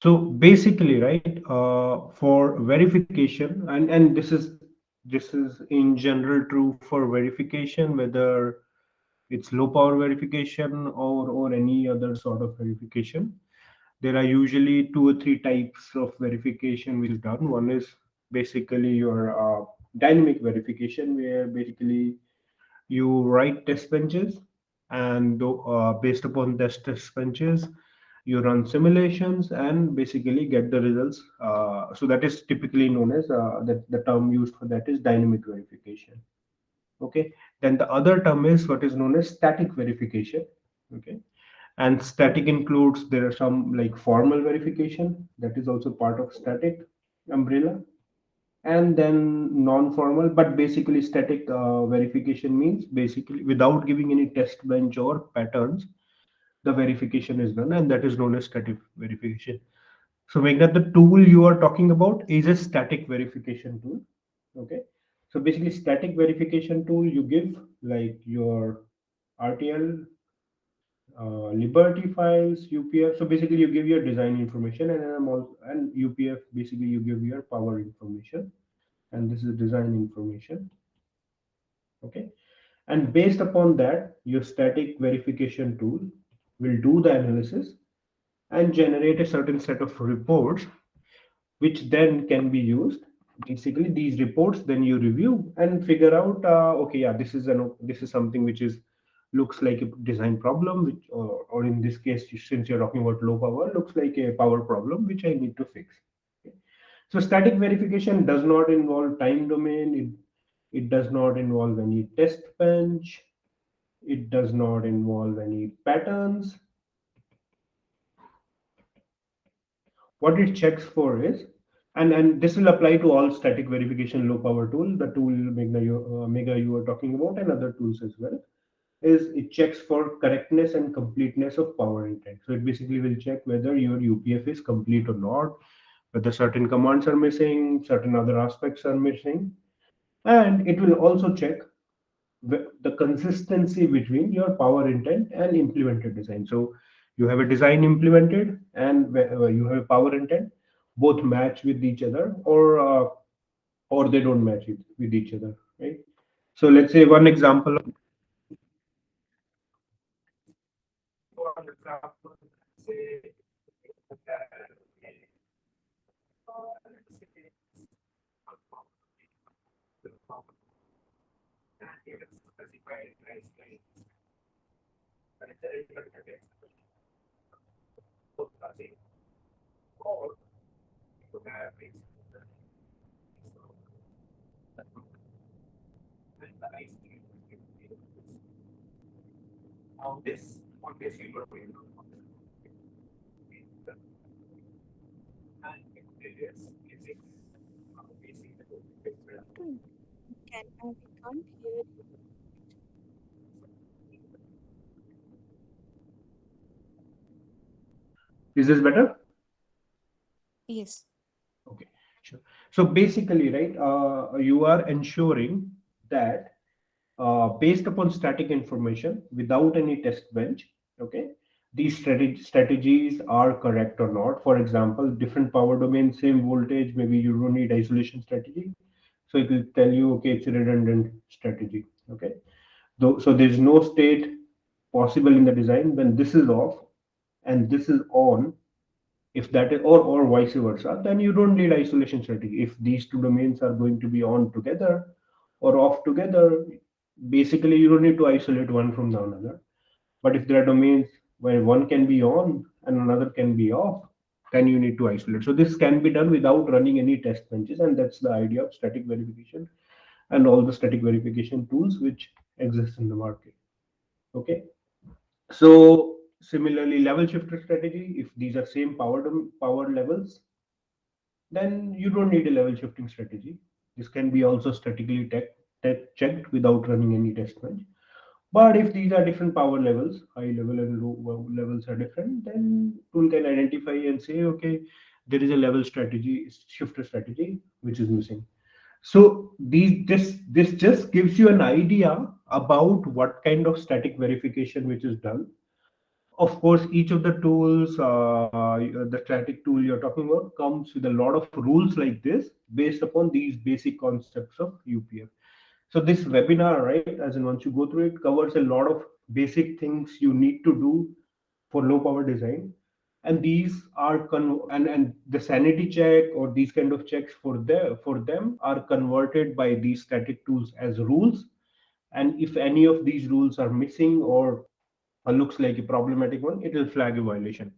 So basically, right, for verification, and this is in general true for verification, whether it's low power verification or any other sort of verification. There are usually two or three types of verification which is done. One is basically your dynamic verification, where basically you write test benches, and based upon those test benches you run simulations and basically get the results. So that is typically known as the term used for that is dynamic verification. Okay, then the other term is what is known as static verification. Okay, and static includes, there are some like formal verification that is also part of static umbrella, and then non-formal, but basically static verification means basically without giving any test bench or patterns, the verification is done, and that is known as static verification. So Meghnad, the tool you are talking about is a static verification tool. Okay, so basically static verification tool, you give like your RTL, Liberty files, UPF. So basically, you give your design information, and and UPF. Basically, you give your power information, and this is design information. Okay, and based upon that, your static verification tool will do the analysis and generate a certain set of reports, which then can be used. Basically, these reports then you review and figure out, okay, yeah, this is something which is looks like a design problem, which or in this case, since you're talking about low power, looks like a power problem which I need to fix. Okay. So static verification does not involve time domain. It does not involve any test bench. It does not involve any patterns. What it checks for is, and this will apply to all static verification low power tool, the tool Mega you were talking about, and other tools as well, is it checks for correctness and completeness of power intent. So it basically will check whether your UPF is complete or not, whether certain commands are missing, certain other aspects are missing, and it will also check the consistency between your power intent and implemented design. So you have a design implemented and you have a power intent, both match with each other, or they don't match with each other, right? So let's say one example. Hmm, we can't hear you. Is this better? Yes. Okay, sure. So basically, right, you are ensuring that based upon static information without any test bench, okay, these strategies are correct or not. For example, different power domains, same voltage, maybe you don't need isolation strategy. So it will tell you, okay, it's a redundant strategy. Okay, so there's no state possible in the design when this is off and this is on. If that is, or vice versa, then you don't need isolation strategy. If these two domains are going to be on together or off together, basically you don't need to isolate one from the another. But if there are domains where one can be on and another can be off, then you need to isolate. So this can be done without running any test benches, and that's the idea of static verification and all the static verification tools which exist in the market. Okay, so similarly, level shifter strategy, if these are same power levels, then you don't need a level shifting strategy. This can be also statically checked without running any test bench. But if these are different power levels, high level and low levels are different, then tool can identify and say, okay, there is a level strategy, shifter strategy, which is missing. So this just gives you an idea about what kind of static verification which is done Of course, each of the tools, the static tool you're talking about, comes with a lot of rules like this based upon these basic concepts of UPF. So this webinar, right, as in once you go through it, covers a lot of basic things you need to do for low power design. And these are and the sanity check or these kind of checks for them are converted by these static tools as rules. And if any of these rules are missing or looks like a problematic one, it will flag a violation.